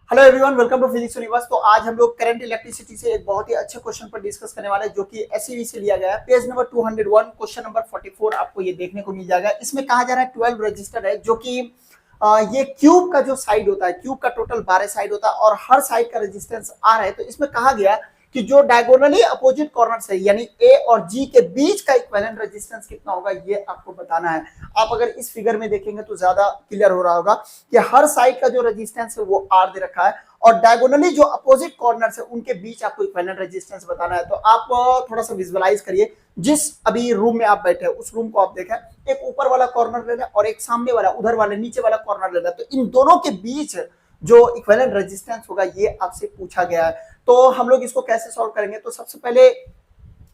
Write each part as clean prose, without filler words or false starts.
Hello everyone, welcome to physics universe. तो आज हम लोग करंट इलेक्ट्रिसिटी से एक बहुत ही अच्छे क्वेश्चन पर डिस्कस करने वाले हैं, जो कि एसईवी से लिया गया है। पेज नंबर 201, क्वेश्चन नंबर 44 आपको ये देखने को मिल जाएगा। इसमें कहा जा रहा है 12 रजिस्टर है, जो कि ये क्यूब का जो साइड होता है, क्यूब का टोटल 12 साइड होता है और हर साइड का रेजिस्टेंस आर है। तो इसमें कहा गया कि जो डायगोनली अपोजिट कॉर्नर है, यानी ए और जी के बीच का इक्विवेलेंट रेजिस्टेंस कितना होगा, ये आपको बताना है। आप अगर इस फिगर में देखेंगे तो ज्यादा क्लियर हो रहा होगा कि हर साइड का जो रेजिस्टेंस है वो आर दे रखा है और डायगोनली जो अपोजिट कॉर्नर है उनके बीच आपको इक्विवेलेंट रेजिस्टेंस बताना है। तो आप थोड़ा सा विजुअलाइज करिए, जिस अभी रूम में आप बैठे हैं उस रूम को आप देखें, एक ऊपर वाला कॉर्नर लेना और एक सामने वाला उधर वाले नीचे वाला कॉर्नर लेना। तो इन दोनों के बीच जो इक्विवेलेंट रेजिस्टेंस होगा ये आपसे पूछा गया है। तो हम लोग इसको कैसे सॉल्व करेंगे, तो सबसे पहले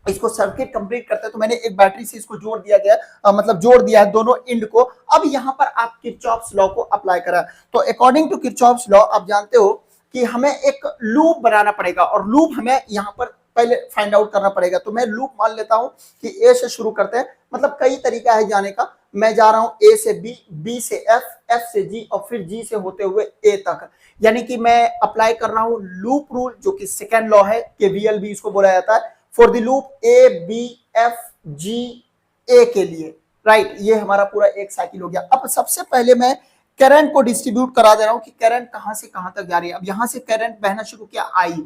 इसको सर्किट कंप्लीट करते हैं। तो मैंने एक बैटरी से इसको जोड़ दिया गया, मतलब जोड़ दिया है दोनों एंड को। अब यहाँ पर आप किरचॉफ्स लॉ को अप्लाई करा। तो अकॉर्डिंग टू किरचॉफ्स लॉ आप जानते हो कि हमें एक लूप बनाना पड़ेगा और लूप हमें यहाँ पर पहले फाइंड आउट करना पड़ेगा। तो मैं लूप मान लेता हूं कि ए से शुरू करते हैं, मतलब कई तरीका है जाने का। मैं जा रहा हूं ए से बी, बी से एफ, एफ से जी और फिर जी से होते हुए ए तक। यानी कि मैं अप्लाई कर रहा हूं लूप रूल, जो कि सेकेंड लॉ है, केवीएल भी इसको बोला जाता है, for the loop A B F G A के लिए। राइट, ये हमारा पूरा एक साइकिल हो गया। अब सबसे पहले मैं करंट को डिस्ट्रीब्यूट करा दे रहा हूं कि करंट कहां से कहां तक जा रही है। अब यहां से करंट बहना शुरू किया आई।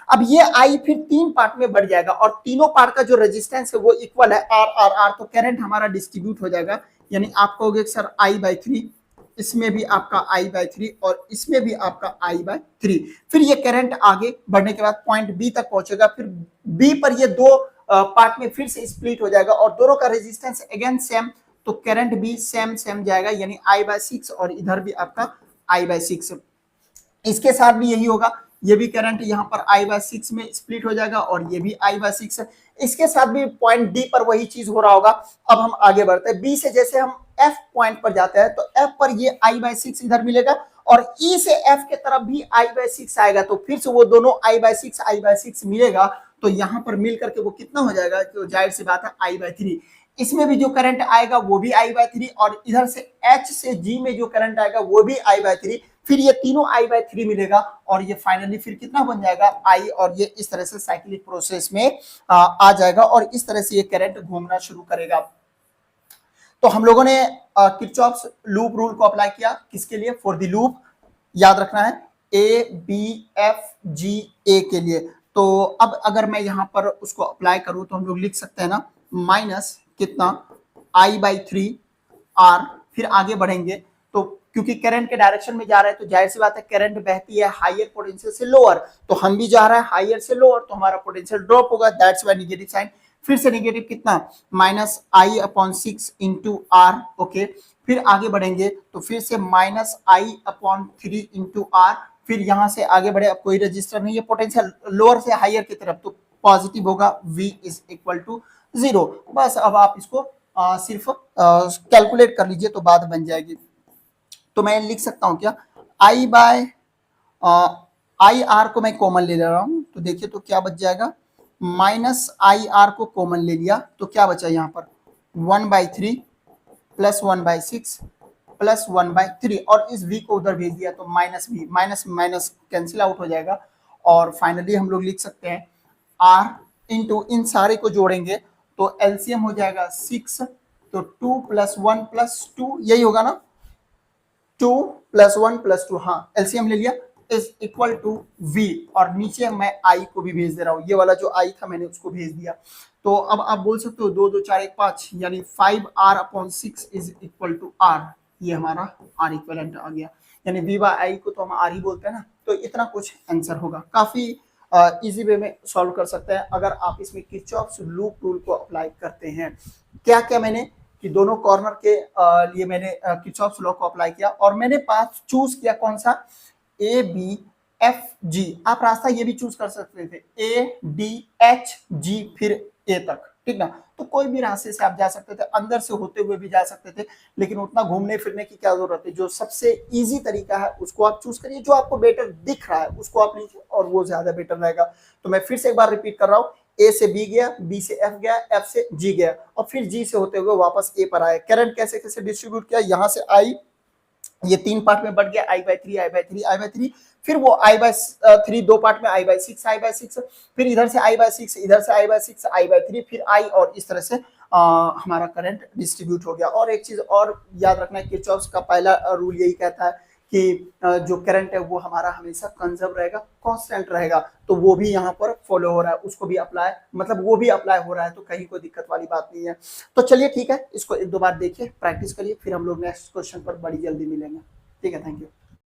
अब ये आई फिर तीन पार्ट में बढ़ जाएगा और तीनों पार्ट का जो रेजिस्टेंस है वो इक्वल है आर आर आर। तो करंट हमारा डिस्ट्रीब्यूट हो जाएगा, यानी आप कहोगे सर आई बाई थ्री, इसमें भी आपका आई बाई थ्री और इसमें भी आपका आई बाई थ्री। फिर ये करंट आगे बढ़ने के बाद पॉइंट बी तक पहुंचेगा, फिर बी पर ये दो पार्ट में फिर से स्प्लिट हो जाएगा और दोनों का रेजिस्टेंस अगेन सेम। तो करंट भी सेम सेम जाएगा, यानी आई बाई सिक्स और इधर भी आपका आई बाई सिक्स। इसके साथ भी यही होगा, ये भी करंट यहाँ पर आई बाई सिक्स में स्प्लिट हो जाएगा और ये भी आई बाई सिक्स है। इसके साथ भी पॉइंट डी पर वही चीज हो रहा होगा। अब हम आगे बढ़ते हैं, बी से जैसे हम एफ पॉइंट पर जाते हैं तो एफ पर ये आई बाई सिक्स इधर मिलेगा और ई से एफ के तरफ भी आई बाई सिक्स आएगा। तो फिर से वो दोनों आई बाई सिक्स मिलेगा। तो यहाँ पर मिल करके वो कितना हो जाएगा, तो जाहिर सी बात है आई बाई थ्री। इसमें भी जो करंट आएगा वो भी आई बाई थ्री और इधर से एच से जी में जो करंट आएगा वो भी आई बाई थ्री। फिर ये तीनों आई बाई थ्री मिलेगा और ये फाइनली फिर कितना बन जाएगा आई, और ये इस तरह से साइक्लिक प्रोसेस में आ जाएगा और इस तरह से ये करंट घूमना शुरू करेगा। तो हम लोगों ने किरचॉफ्स लूप रूल को अप्लाई किया, किसके लिए, फॉर द लूप, याद रखना है, ए बी एफ जी ए के लिए। तो अब अगर मैं यहां पर उसको अप्लाई करूं तो हम लोग लिख सकते हैं ना, माइनस कितना आई बाई थ्री आर। फिर आगे बढ़ेंगे तो क्योंकि करंट के डायरेक्शन में जा रहा है तो जाहिर सी बात है करंट बहती है हायर पोटेंशियल से लोअर, तो हम भी जा रहा है हायर से लोअर, तो हमारा पोटेंशियल ड्रॉप होगा, दैट्स व्हाई नेगेटिव साइन। फिर से नेगेटिव कितना, minus I upon six into r. Okay, फिर आगे बढ़ेंगे तो फिर से minus I upon three into r. फिर यहां से आगे बढ़े, अब कोई रजिस्टर नहीं है, पोटेंशियल लोअर से हायर की तरफ, तो पॉजिटिव होगा, V is equal to zero. बस अब आप इसको सिर्फ कैलकुलेट कर लीजिए तो बात बन जाएगी। तो मैं लिख सकता हूं क्या, आई बाय आई आर को मैं कॉमन ले रहा हूं, तो देखिए तो क्या बच जाएगा, माइनस आई आर को कॉमन ले लिया तो क्या बचा यहाँ पर, one by three plus one by six plus one by three, और इस v को उधर भेज दिया तो minus v, minus minus cancel out हो जाएगा। और फाइनली हम लोग लिख सकते हैं r इंटू, इन सारे को जोड़ेंगे तो एलसीएम हो जाएगा सिक्स, तो two plus one plus two, यही होगा ना, two plus one plus two, हाँ एलसीएम ले लिया, इज इक्वल टू v। और नीचे मैं i को भी भेज दे रहा हूँ, ये वाला जो i था मैंने उसको भेज दिया। तो अब आप बोल सकते हो दो दो चार एक पांच, यानी 5r upon six is equal to r। ये हमारा r इक्वलेंट आ गया, यानी v बाई i को तो हम r ही बोलते हैं ना। तो इतना कुछ आंसर होगा, काफी इजी वे में सॉल्व कर सकते हैं अगर आप इसमें किरचॉफ्स लूप रूल को अप्लाई करते हैं। क्या क्या मैंने कि दोनों कॉर्नर के लिए मैंने किरचॉफ्स लॉ को अप्लाई किया और मैंने पाथ चूज किया कौन सा, ए बी एफ जी। आप रास्ता ये भी चूज कर सकते थे, ए डी एच जी फिर ए तक, ठीक ना। तो कोई भी रास्ते से आप जा सकते थे, अंदर से होते हुए भी जा सकते थे, लेकिन उतना घूमने फिरने की क्या जरूरत है। जो सबसे इजी तरीका है उसको आप चूज करिए, जो आपको बेटर दिख रहा है उसको आप लीजिए और वो ज्यादा बेटर रहेगा। तो मैं फिर से एक बार रिपीट कर रहा हूँ, ए से बी गया, बी से एफ गया, एफ से जी गया और फिर जी से होते हुए वापस ए पर आया। करंट कैसे कैसे डिस्ट्रीब्यूट किया, यहाँ से आई, ये तीन पार्ट में बढ़ गया, I by three I by three I by three, फिर वो आई बाय 3 दो पार्ट में, आई बाय सिक्स, फिर इधर से आई बाय सिक्स, इधर से आई बाय सिक्स, आई बाय 3, फिर आई, और इस तरह से हमारा करंट डिस्ट्रीब्यूट हो गया। और एक चीज और याद रखना है, किरचॉफ का पहला रूल यही कहता है कि जो करंट है वो हमारा हमेशा कंजर्व रहेगा, कांस्टेंट रहेगा। तो वो भी यहाँ पर फॉलो हो रहा है, उसको भी अप्लाई, मतलब वो भी अप्लाई हो रहा है, तो कहीं कोई दिक्कत वाली बात नहीं है। तो चलिए ठीक है, इसको एक दो बार देखिए, प्रैक्टिस करिए, फिर हम लोग नेक्स्ट क्वेश्चन पर बड़ी जल्दी मिलेंगे। ठीक है, थैंक यू।